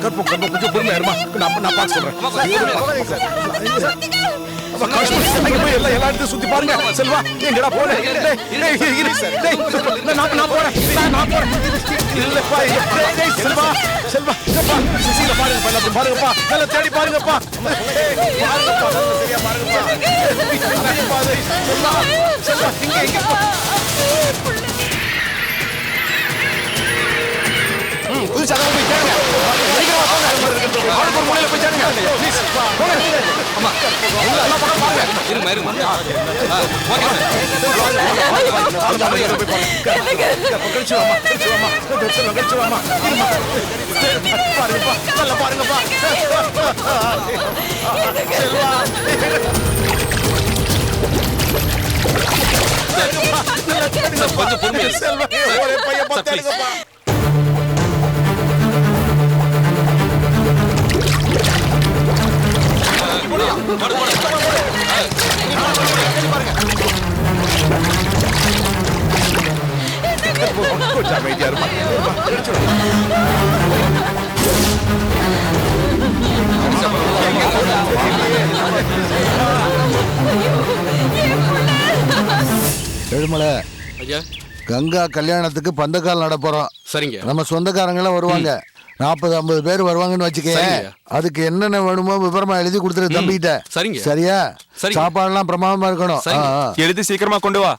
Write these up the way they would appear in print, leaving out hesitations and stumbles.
கற்பம் கொஞ்சம் பொறுமையா இருமா. நான் பார்த்து சொல்றேன். எல்லா இடத்தையும் சுத்தி பாருங்க. செல்வா எங்கடா போன? நான் போறேன். இல்லப்பா செல்வா செல்வா சுசீல பாருங்க. பாருங்கப்பா நல்லா தேடி பாருங்கப்பா. சரியா பாருங்கப்பா. செல்வா இங்க புதுசாக போய் சேருங்க. ஒரு மூலையில போய் சேருங்க. ப்ளீஸ் போங்க. அம்மா எல்லாம் பக்கம் பாருங்க. இருங்க இருங்க. Okay sir. போய் பாருங்க. கழிச்சு வாமா. பாருங்கப்பா நல்லா பாருங்கப்பா. செல்வா கொஞ்சம் பொறுமையா செல்வா. ஒரே பையன் பார்த்தாருங்கப்பா. எழுமலை ஐயா, கங்கா கல்யாணத்துக்கு பந்தக்கால் நட போறோம். சரிங்க. நம்ம சொந்தக்காரங்க எல்லாம் வருவாங்க. 40-50 பேர் வருவாங்கன்னு வச்சுக்கேன். அதுக்கு என்னென்ன வேணுமோ விவரமா எழுதி கொடுத்துரு தம்பிகிட்ட. சரிங்க. சரியா? சாப்பாடுலாம் பிரமாதமா இருக்கணும். எழுதி சீக்கிரமா கொண்டு வா.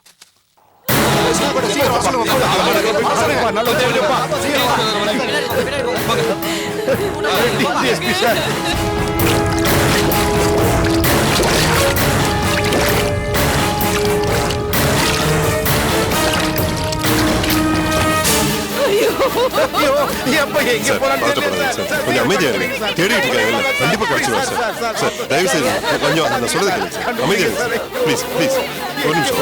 கொஞ்சம் அமைதியா இருங்க. தேடிட்டு இருக்காங்க. கண்டிப்பா கிடைச்சிருவா சார். சார் தயவு செய்து கொஞ்சம் நான் சொல்றது கேளுங்க. அமைதியா இருங்க ப்ளீஸ் ப்ளீஸ். ஒரு நிமிஷம்.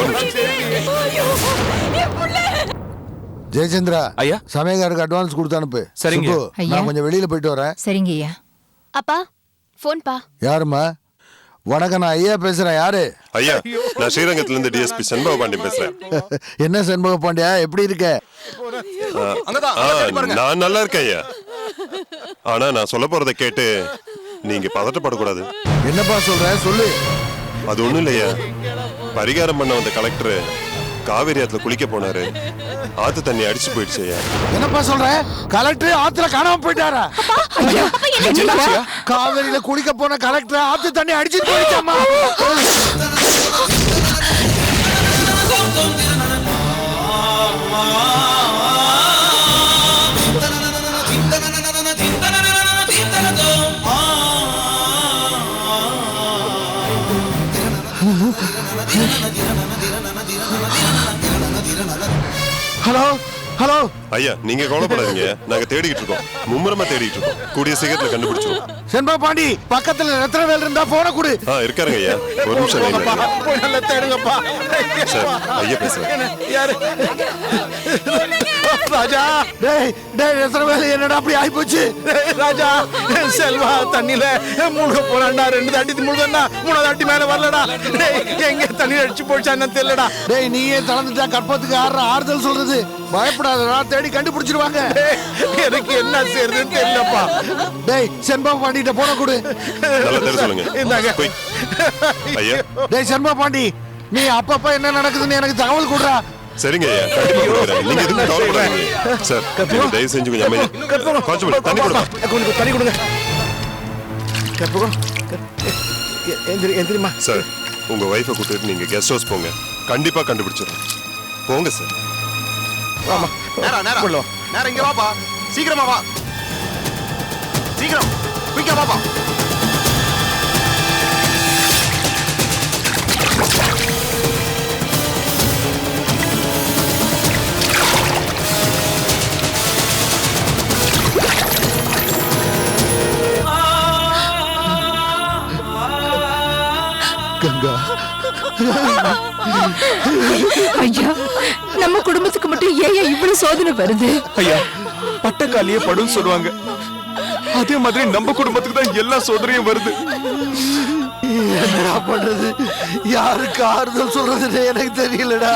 ஜெயச்சந்திரா ஐயா, சமயக்காரருக்கு அட்வான்ஸ் கொடுத்து அனுப்பு. சரிங்க. நான் கொஞ்சம் வெளியில போயிட்டு வரேன். சரிங்க ஐயா. அப்பா போன் பா. யாருமா? வணக்கம், நான் ஐயா பேசுறேன். யாரு? ஐயா, நான் ஸ்ரீரங்கத்துல இருந்து டிஎஸ்பி செண்பக பாண்டியன் பேசுறேன். என்ன செண்பக பாண்டியா, எப்படி இருக்க? நான் நல்லா இருக்கேன் ஐயா. ஆனா நான் சொல்ல போறதை கேட்டு நீங்க பதட்டப்படக்கூடாது. என்னப்பா சொல்ற, சொல்லு. அது ஒண்ணும் இல்லையா, பரிகாரம் பண்ண வந்த கலெக்டர் காவேரி ஆத்துல குளிக்க போனாரு. ஆத்து தண்ணி அடிச்சு போயிடுச்சு ஐயா. என்னப்பா சொல்ற? கலெக்டர் ஆத்துல காணாம போயிட்டாரா? காவேரியில குளிக்க போன கலெக்டர் ஆத்து தண்ணி அடிச்சு போயிடுச்சாமா? ஹலோ ஹலோ ஐயா, நீங்க கவலைப்படாதீங்க. நாங்க தேடிட்டு இருக்கோம், மும்முரமா தேடிட்டு இருக்கோம். கூடிய சீக்கிரத்துல கண்டுபிடிச்சிருவோம். செண்பா பாண்டி, பக்கத்துல ரத்னவேல் இருந்தா போன கொடு. இருக்காருங்க ஐயா. ஒரு நிமிஷம் போய் நல்லா தேடுங்கப்பா. சார் ஐயா பேசுறேன். யாரு? ராஜா. டேய் டேய் ரத்னவேல், என்னடா அப்படி ஆயி போச்சு? ராஜா, செல்வா தண்ணில மூழ்க போறான்டா. 2 தாட்டி முழுகனா, 3 தாட்டி மேல வரலடா. டேய் எங்க தண்ணி அடிச்சு போச்சான்னு தெரியலடா. டேய் நீயே தளந்துட்டா, கற்பத்துக்கு யார ஆறுதல் சொல்றது? பயப்படாதடா, தேடி கண்டுபிடிச்சிருவாங்க. எனக்கு என்ன செய்யறதுன்னு தெரியலப்பா. டேய் செண்பா பாண்டிட்ட போன கொடு. நல்லா தெரிய சொல்லுங்க. இந்தாங்க. ஐயா. டேய் செண்பா பாண்டி, நீ அப்பப்ப என்ன நடக்குதுன்னு எனக்கு தகவல் கொடுறா. சரிங்க ஐயா, கண்டிப்பா கொடுக்குறேன். நீங்க எதுவும் கவலைப்படாதீங்க சார். தயவு செஞ்சு கொஞ்சம் அமைதி. கொஞ்சம் தண்ணி கொடுங்க. தண்ணி கொடுங்க. எந்திரிமா சார். உங்க வைஃபை கூட்டிட்டு நீங்க கெஸ்ட் ஹவுஸ் போங்க. கண்டிப்பா கண்டுபிடிச்சிடலாம். போங்க சார். ஆமா. நேரா இங்க வாப்பா. சீக்கிரமா வா. சீக்கிரம் குயிக்கா வாப்பா. கங்கா, ஐயா, நம்ம குடும்பத்துக்கு மட்டும் ஏன் இவ்வளவு சோதனை வருது? ஐயா, பட்டக்காலியே படும் சொல்லுவாங்க. அதே மாதிரி நம்ம குடும்பத்துக்கு தான் எல்லா சோதனையும் வருது. என்னடா பண்றது, யாருக்கு ஆறுதல் சொல்றதுன்னு எனக்கு தெரியலடா.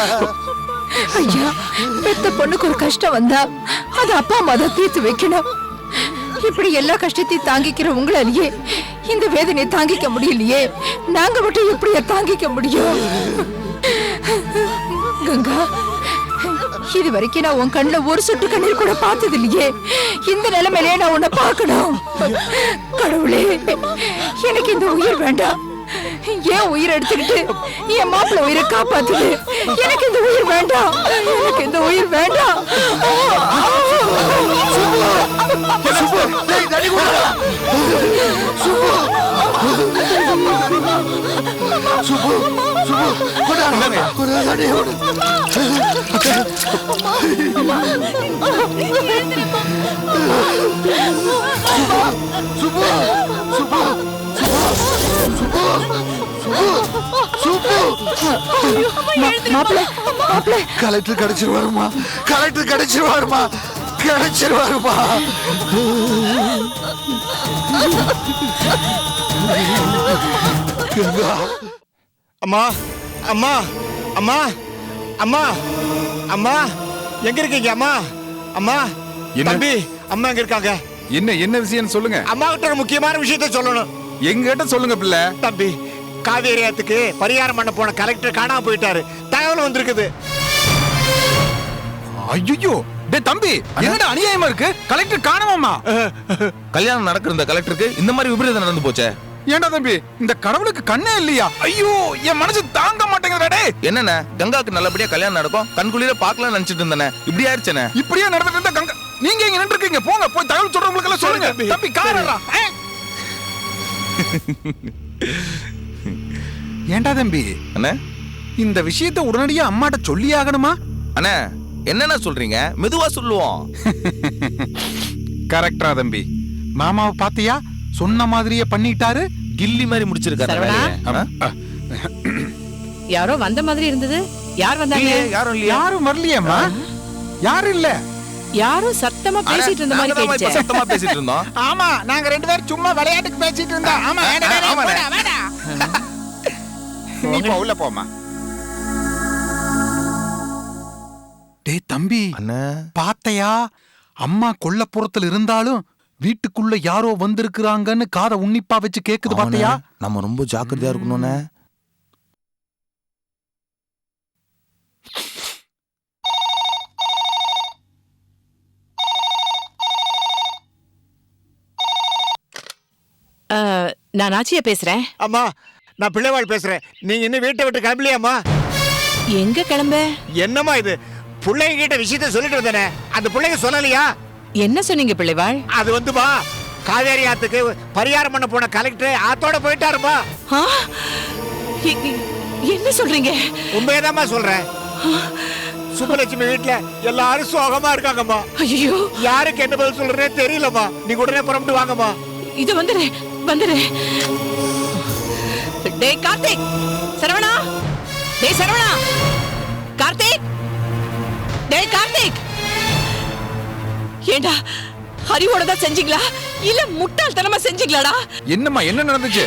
ஐயா, பெத்த பொண்ணுக்கு ஒரு கஷ்டம் வந்தா அது அப்பா அம்மா தான் தீர்த்து வைக்கணும். இப்படி எல்லா கஷ்டத்தையும் தாங்கிக்கிற உங்களாலேயே இந்த வேதனையை தாங்கிக்க முடியலையே, நாங்க மட்டும் எப்படியா தாங்கிக்க முடியும்? கங்கா, இது வரைக்கும் நான் உன் கண்ணுல ஒரு சொட்டு கண்ணீர் கூட பார்த்தது இல்லையே. இந்த நிலைமையிலே நான் உன்னை பார்க்கணும். கடவுளே, எனக்கு இந்த உயிர் வேண்டாம். ஏன் உயிரை எடுத்துக்கிட்டு என் மாப்பிள்ள உயிரை காப்பாத்துது? எனக்கு இந்த உயிர் வேண்டாம், எனக்கு இந்த உயிர் வேண்டாம். கலெக்டர் கிடைச்சிருவாருமா, கலெக்டர் கிடைச்சிருவாருமா, கிடைச்சிருவாருமா. அம்மா அம்மா அம்மா அம்மா அம்மா, எங்க இருக்கீங்க அம்மா? அம்மா, தம்பி, அம்மா எங்க இருக்காங்க? என்ன விஷயம் சொல்லுங்க. அம்மா கிட்ட ஒரு முக்கியமான விஷயத்த சொல்லணும். எங்கிட்ட சொல்லுங்க பிள்ளை. தம்பி, காவேரி ஆத்துக்கு பரிகாரம் பண்ண போன கலெக்டர் காணாம போயிட்டாரு. தகவல் வந்திருக்குது. ஐயோ, டேய் தம்பி, என்னடா அநியாயமா இருக்கு? கலெக்டர் காணாமமா? கல்யாணம் நடக்கிற இந்த கலெக்டருக்கு இந்த மாதிரி விபரீதம் நடந்து போச்சே. ஏன்டா தம்பி, இந்த கடவுளுக்கு கண்ணே இல்லையா? ஐயோ, என் மனசு தாங்க மாட்டேங்குதுடா. டேய், என்னண்ணே, கங்காக்கு நல்லபடியா கல்யாணம் நடக்கும் கண்குளிர பார்க்கலாம் நினைச்சிட்டு இருந்தேனே, இப்படி ஆயிடுச்சேனே. இப்படியே நடந்துட்டு இருந்தா கங்கா, நீங்க இங்க நின்று இருக்கீங்க, போங்க போய் தகவல் சொல்றவங்களுக்கு எல்லாம் சொல்லுங்க. தம்பி காரடா. ஏன்டா தம்பி, அண்ணே, இந்த விஷயத்தை உடனடியா அம்மாட்ட சொல்லி ஆகணுமா? அண்ணே, என்னென்ன சொல்றீங்க? மெதுவா சொல்லுவோம். கரெக்டா தம்பி, மாமாவை பாத்தியா? சொன்ன மாதிரியே பண்ணிட்டாரு. கில்லி மாதிரி முடிச்சிருக்காரு. யாரோ வந்த மாதிரி இருந்தது. யார் வந்தாங்க? யாரும் இல்லையா? யாரும் வரலையேம்மா. யாரும் இல்ல. யாரும் சத்தமா பேசிட்டு இருந்த மாதிரி கேட்டுச்சு. சத்தமா பேசிட்டு இருந்தோம். ஆமா, நாங்க ரெண்டு பேரும் சும்மா விளையாட்டுக்கு பேசிட்டு இருந்தோம். ஆமா, நீ போ, உள்ள போமா. டேய் தம்பி, அண்ணே, பாத்தையா? அம்மா கொல்லப்புறத்துல இருந்தாலும் வீட்டுக்குள்ள யாரோ வந்திருக்கிறாங்கன்னு காதை உன்னிப்பா வச்சு கேக்குது பாத்தையா? நம்ம ரொம்ப ஜாக்கிரதையா இருக்கணும்னே. நான் நாச்சியா பேசுறேன். அம்மா, நான் பிள்ளைவாள் பேசுறேன். நீங்க இன்னும் வீட்டை விட்டு கிளம்பலையாம்மா? எங்க கிளம்ப? என்னம்மா இது? பிள்ளைங்க கிட்ட விஷயத்த சொல்லிட்டு வந்தேனே, அந்த பிள்ளைங்க சொல்லலையா? என்ன சொன்னீங்க பிள்ளைவாள்? அது வந்துமா, காவேரி ஆத்துக்கு பரிகாரம் பண்ண போன கலெக்டர் ஆத்தோட போயிட்டாருமா. என்ன சொல்றீங்க? உண்மையதாம்மா சொல்றேன். சுப்பலட்சுமி வீட்டுல எல்லாரும் சோகமா இருக்காங்கம்மா. ஐயோ, யாருக்கு என்ன பதில் சொல்றதே தெரியலம்மா. நீங்க உடனே புறப்பட்டு வாங்கம்மா. இது வந்துரு. டேய் கார்த்திக், சரவணா, டேய் சரவணா, கார்த்திக், டேய் கார்த்திக். ஏண்டா, ஹரிவோட தான் செஞ்சீங்களா இல்ல முட்டாள்தனமா செஞ்சீங்களாடா? என்னம்மா, என்ன நடந்துச்சு?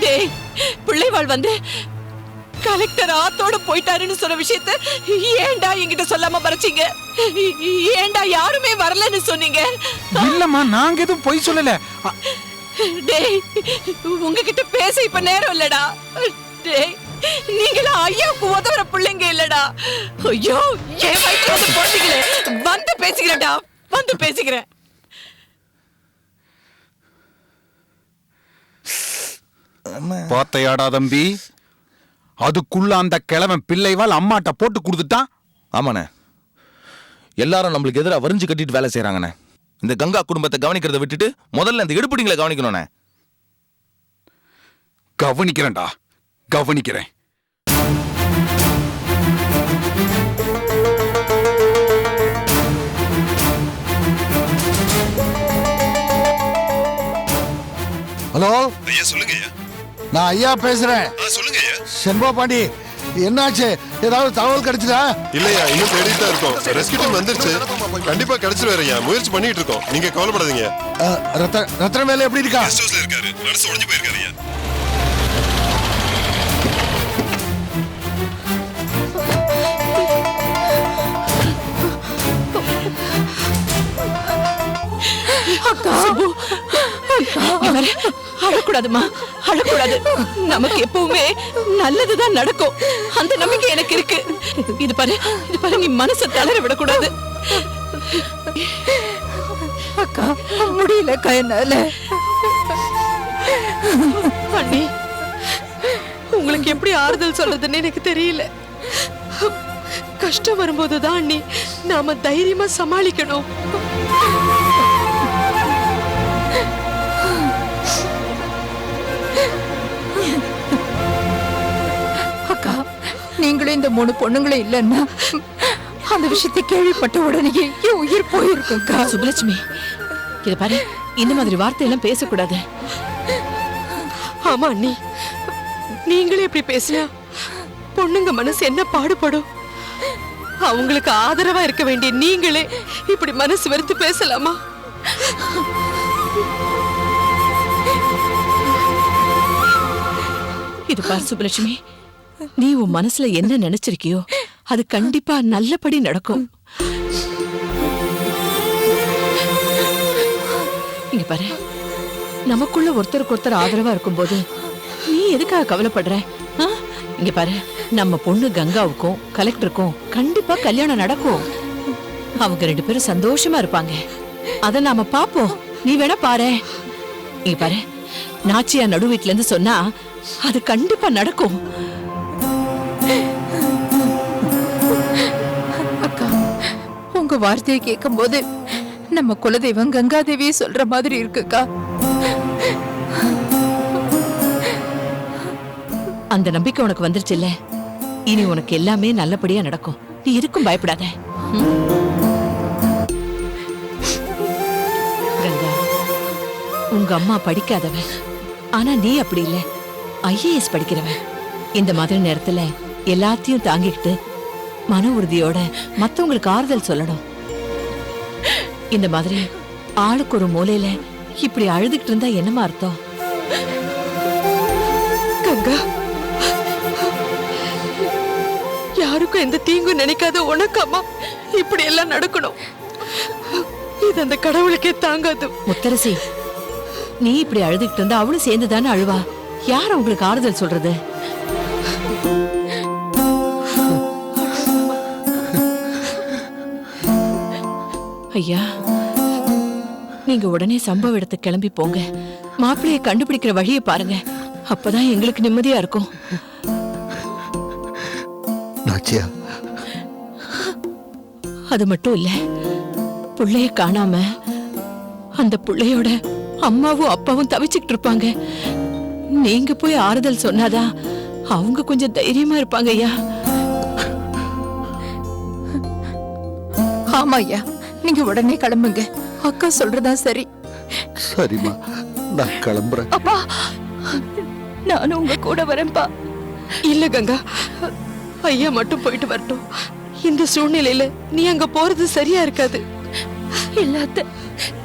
டேய், பிள்ளைவாள் வந்து கலெக்டர் ஆத்தோட போயிட்டாருன்னு சொன்ன விஷயத்தை ஏண்டா என்கிட்ட சொல்லாம மறைச்சீங்க? ஏண்டா யாருமே வரலன்னு சொன்னீங்க? இல்லம்மா, நாங்க எதுவும் பொய் சொல்லல. டேய், உங்ககிட்ட பேச இப்ப நேரம் இல்லடா. டேய், நீங்களா ஐயாவுக்கு உதவுற பிள்ளைங்க இல்லடா. ஐயோ, என் வயிற்றுல வந்து போட்டீங்களே. வந்து பேசிக்கிறேன்டா, வந்து பேசிக்கிறேன். பாத்தையாடா தம்பி, அதுக்குள்ள அந்த கிழவன் பிள்ளைவாள் அம்மாட்ட போட்டு கொடுத்துட்டான். ஆமாண்ணே, எல்லாரும் நம்மளுக்கு எதிராக வரிஞ்சு கட்டிட்டு வேலை செய்யறாங்கண்ணே. இந்த கங்கா குடும்பத்தை கவனிக்கிறத விட்டுட்டு முதல்ல இந்த இடுப்பிடிங்களை கவனிக்கணும்ண்ணே. கவனிக்கிறேன்டா, கவனிக்கிறேன். ஹலோ ஐயா சொல்லுங்க ஐயா. நான் ஐயா பேசுறேன். சொல்லுங்க ஐயா. செண்பா பாண்டி, என்னாச்சு? ஏதாவது தகவல் கிடைச்சதா? இல்லையா, இன்னும் தேடிட்டு தான் இருக்கோம். ரெஸ்கியூ டீம் வந்துருச்சு, கண்டிப்பா கிடைச்சிருவாருயா. முயற்சி பண்ணிட்டு இருக்கோம், நீங்க கவலைப்படாதீங்க. ரத்ன வேலை எப்படி இருக்கா? இருக்காரு, மனசு உடைஞ்சு போயிருக்காருயா. அக்கா, அழக்கூடாதுமா, அழக்கூடாது. நமக்கு எப்பவுமே நல்லதுதான் நடக்கும். அந்த நம்பிக்கை எனக்கு இருக்கு. இது பாரு, நீ மனசை தளர விடக்கூடாது. அக்கா, முடியலக்கா என்னால. அண்ணி, உங்களுக்கு எப்படி ஆறுதல் சொல்றதுன்னு எனக்கு தெரியல. கஷ்டம் வரும்போதுதான் அண்ணி நாம தைரியமா சமாளிக்கணும். அக்கா, நீங்களும் இந்த 3 பொண்ணுங்களும் இல்லைன்னா அந்த விஷயத்தை கேள்விப்பட்ட உடனே என் உயிர் போயிருக்குக்கா. சுபலட்சுமி, இத பாரு, இந்த மாதிரி வார்த்தையெல்லாம் பேசக்கூடாது. ஆமா அண்ணி, நீங்களே இப்படி பேசினா பொண்ணுங்க மனசு என்ன பாடுபடும்? அவங்களுக்கு ஆதரவா இருக்க வேண்டிய நீங்களே இப்படி மனசு வெறுத்து பேசலாமா? இது பார் சுபலட்சுமி, நீ உன் மனசுல என்ன நினைச்சிருக்கியோ அது கண்டிப்பா நல்லபடி நடக்கும். இங்க பாரு, நமக்குள்ள ஒருத்தருக்கு ஒருத்தர் ஆதரவா இருக்கும்போது நீ எதுக்காக கவலைப்படுற? இங்க பாரு, நம்ம பொண்ணு கங்காவுக்கும் கலெக்டருக்கும் கண்டிப்பா கல்யாணம் நடக்கும். அவங்க 2 பேரும் சந்தோஷமா இருப்பாங்க. அத நாம பாப்போம். நீ வேணா பாரு. இங்க பாரு, நாச்சியா நடு வீட்ல இருந்து சொன்னா அது கண்டிப்பா நடக்கும். அக்கா, உங்க வார்த்தையை கேட்கும் போது நம்ம குலதெய்வம் கங்காதேவியை சொல்ற மாதிரி இருக்குக்கா. அந்த நம்பிக்கை உனக்கு வந்துருச்சு இல்ல? இனி உனக்கு எல்லாமே நல்லபடியா நடக்கும். நீ எதுக்கும் பயப்படாத. கங்கா, உங்க அம்மா படிக்காதவ, ஆனா நீ அப்படி இல்ல, IAS படிக்கிறவ. இந்த மாதிரி நேரத்துல எல்லாத்தையும் தாங்கிக்கிட்டு மன உறுதியோட மத்தவங்களுக்கு ஆறுதல் சொல்லணும். இந்த மாதிரி ஆளுக்கு ஒரு மூலையில இப்படி அழுதுகிட்டு இருந்தா என்னமா அர்த்தம்? கங்கா, யாருக்கும் எந்த தீங்கும் நினைக்காத உனக்கு அம்மா இப்படி எல்லாம் நடக்கணும். இது அந்த கடவுளுக்கே தாங்காது. முத்தரசி, நீ இப்படி அழுதுகிட்டு இருந்தா அவளும் சேர்ந்துதானே அழுவா. யார் உங்களுக்கு ஆறுதல் சொல்றது? ஐயா, நீங்க உடனே சம்பவ இடத்துக்கு கிளம்பி போங்க. மாப்பிள்ளையை கண்டுபிடிக்கிற வழியை பாருங்க. அப்பதான் எங்களுக்கு நிம்மதியா இருக்கும். நாச்சியா, அது மட்டும் இல்ல, புள்ளைய காணாம அந்த புள்ளையோட அம்மாவும் அப்பாவும் தவிச்சுக்கிட்டு இருப்பாங்க. நீங்க போய் ஆறுதல் சொன்னாதான் அவங்க கொஞ்சம் தைரியமா இருப்பாங்க ஐயா. ஆமா ஐயா, நீங்க உடனே கிளம்புங்க. அக்கா சொல்றதா சரி. சரிம்மா, நான் கிளம்புறேன். அப்பா, நானும் உங்க கூட வரேன்பா. இல்ல கங்கா, ஐயா மட்டும் போயிட்டு வரட்டும். இந்த சூழ்நிலையில நீ அங்க போறது சரியா இருக்காது. இல்லாத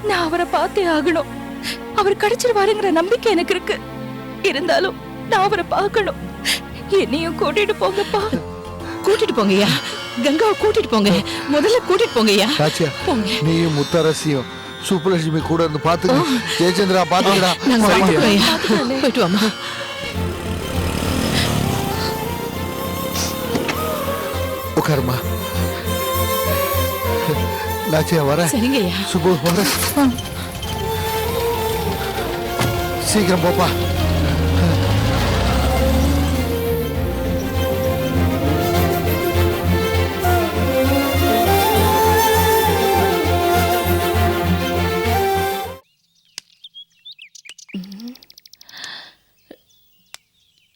நான் அவரை பார்த்தே ஆகணும். அவர் கிடைச்சிருவாருங்கிற நம்பிக்கை எனக்கு இருக்கு. இருந்தாலும் நான் அவரை பார்க்கணும். என்னையும் கூட்டிட்டு போங்கப்பா. கூட்டிட்டு போங்கய்யா, கங்காவை கூட்டிட்டு போங்க. முதல்ல கூட்டிட்டு போங்கய்யா. நாச்சியா, நீயும் முத்தரசியும் சுப்புலட்சுமி கூட இருந்து பாத்துக்க. ஜெயச்சந்திரா பாத்துக்கடா. நாங்க பாத்துக்கிறோம் ஐயா. போயிட்டு வாமா. உட்காருமா. நாச்சியா வர. சரிங்க ஐயா. சுப்பு வர. சீக்கிரம் போப்பா.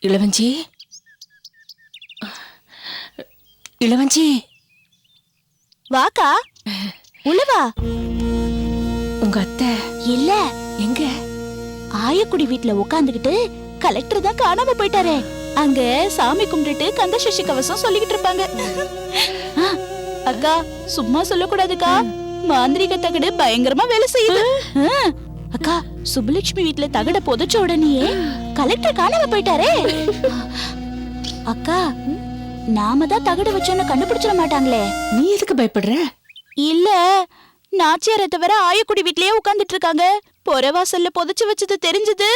இளவஞ்சி, இளவஞ்சி, வாக்கா, உள்ளவா. உங்க அத்தை இல்ல, எங்க? ஆயக்குடி வீட்ல உட்காந்துக்கிட்டு கலெக்டர் தான் காணாம போயிட்டாரே, அங்க சாமி கும்பிட்டுட்டு கந்த சஷ்டி கவசம் சொல்லிக்கிட்டு இருப்பாங்க. அக்கா சும்மா சொல்லக்கூடாதுக்கா, மாந்திரிக தகடு பயங்கரமா வேலை செய்யுது. அக்கா சுப்புலட்சுமி வீட்டுல தகட புதைச்ச உடனேயே கலெக்டர் காணாம போயிட்டாரே. அக்கா நாம தான் தகடு வச்சோன்னு கண்டுபிடிச்சிட மாட்டாங்களே. நீ எதுக்கு பயப்படுற? இல்ல நாச்சியாரை தவிர ஆயக்குடி வீட்லயே உட்கார்ந்துட்டு இருக்காங்க. பொறவாசல்ல புதைச்சு வச்சது தெரிஞ்சது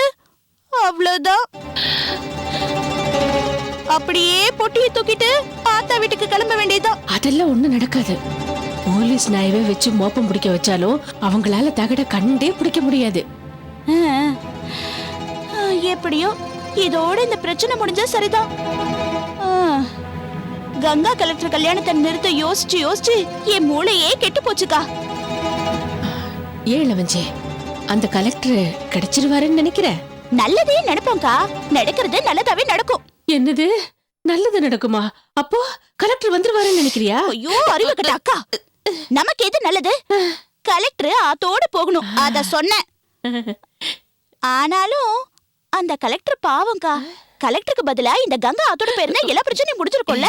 அவ்வளவுதான். அப்படியே பொட்டியை தூக்கிட்டு ஆத்தா வீட்டுக்கு கிளம்ப வேண்டியதுதான். அதெல்லாம் ஒண்ணும் நடக்காது. போலீஸ் நாயவே வச்சு மோப்பம் பிடிக்க வச்சாலும் அவங்களால தகட கண்டே பிடிக்க முடியாது. எப்படியோ இதோட இந்த பிரச்சனை முடிஞ்சா சரிதான். கங்கா கலெக்டர் கல்யாணத்தை நிறுத்த யோசிச்சு யோசிச்சு என் மூளையே கெட்டு போச்சுக்கா. ஏழவஞ்சே, அந்த கலெக்டர் கிடைச்சிருவாருன்னு நினைக்கிற? நல்லதே நடப்போம்க்கா, நடக்கிறது நல்லதாவே நடக்கும். என்னது நல்லது நடக்குமா? அப்போ கலெக்டர் வந்துருவாருன்னு நினைக்கிறியா? ஐயோ அறிவு கட்ட அக்கா, நமக்கு எது நல்லது? கலெக்டர் ஆத்தோட போகணும், அத சொன்னேன். ஆனாலும் அந்த கலெக்டர் பாவம்க்கா, கலெக்டருக்கு பதிலா இந்த கங்கா ஆத்தோட போயிருந்தா எல்லா பிரச்சனையும் முடிஞ்சிருக்கும்ல.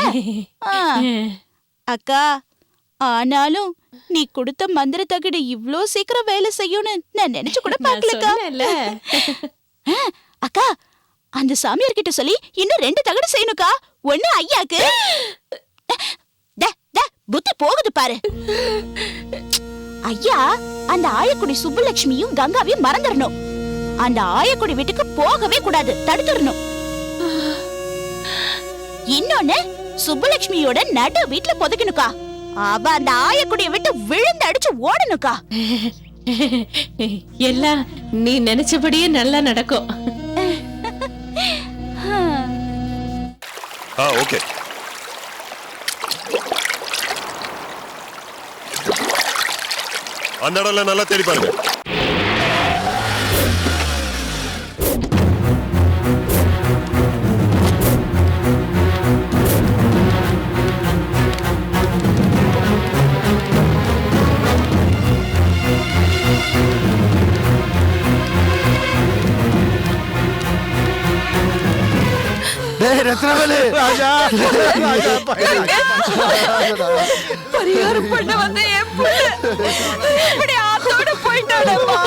அக்கா ஆனாலும் நீ கொடுத்த மந்திர தகடு இவ்ளோ சீக்கிரம் வேலை செய்யும்னு நான் நினைச்சு கூட பார்க்கலக்கா. அக்கா அந்த சாமியார் கிட்ட சொல்லி இன்னும் 2 தகடு செய்யணுக்கா. ஒண்ணு ஐயாக்கு. புத்தி போகுது பாரு. ஐயா அந்த ஆயக்குடி சுப்புலட்சுமியும் கங்காவையும் மறந்துடணும். அந்த ஆயக்குடி வீட்டுக்கு போகவே கூடாது, தடுத்துடணும். இன்னொன்னு சுப்புலட்சுமியோட நடு வீட்டுல புதைக்கணுக்கா. அவ அந்த ஆயக்குடிய விட்டு விழுந்து அடிச்சு ஓடணுக்கா. எல்லாம் நீ நினைச்சபடியே நல்லா நடக்கும். ஓகே. அந்த இடம்ல நல்லா தேடி பாருங்க. ரத்னவேலு ராஜா ராஜா பரிகாரம் பண்ண வந்த என் புள்ள இப்படி ஆத்தோட போயிட்டாடம்மா.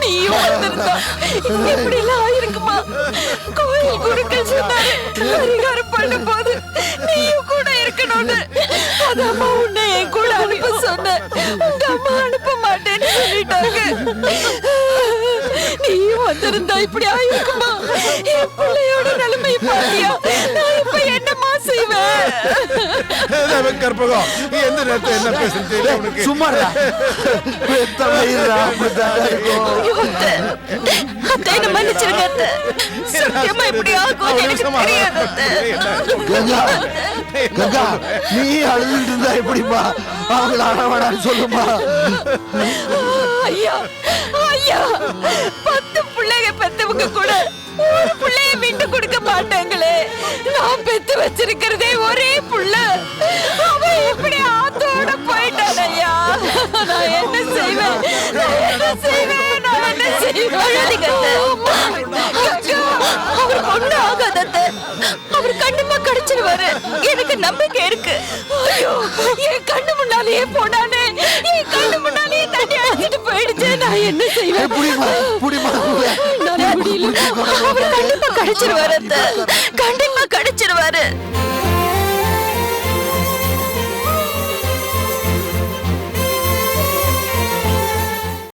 நீயும் வந்திருந்தா இப்படி எல்லாம் ஆயிருக்குமா? கோயில் குருக்கள் சொன்னாரு பரிகாரம் பண்ணும் போது நீயும் கூட இருக்கணும்னு. அதாம்மா உன்னை என் கூட அனுப்ப சொன்ன. உங்க அம்மா அனுப்ப மாட்டேன்னு சொல்லிட்டாங்க. நீயும் வந்திருந்தா இப்படி ஆயிருக்குமா? என் பிள்ளையோட நிலைமை பாத்தியா? நான் இப்ப என்னமா செய்வேன்? கற்பகம் எந்த நேரத்துல என்ன பேசுறது தெரியல உனக்கு. சும்மா கங்கா நீ அழுதுட்டு இருந்தா எப்படிப்பா? அவங்கள அழவாடான்னு சொல்லுமா. ஐயா ஐயா, 10 பிள்ளைங்க பெத்தவங்க கூட ஒரு பிள்ளைய விட்டு கொடுக்க மாட்டாங்களே. நான் பெத்து வச்சிருக்கிறதே ஒரே புள்ள, அவன் இப்படி ஆத்தோட போயிட்டான் ஐயா. நான் என்ன செய்வேன்? நான் என்ன செய்வேன்? நான் என்ன செய்வேன்? அவர் ஒண்ணு ஆகாதத்த, அவர் கண்டிப்பா கிடைச்சிருவாரு, எனக்கு நம்பிக்கை இருக்கு. ஐயோ என் கண்ணு முன்னாலேயே போனானே, என் கண்ணு முன்னாலேயே தண்ணி அடிச்சிட்டு போயிடுச்சு. நான் என்ன செய்வேன்? அவர் கண்டிப்பா கிடைச்சிருவாரு, கண்டிப்பா கிடைச்சிருவாரு.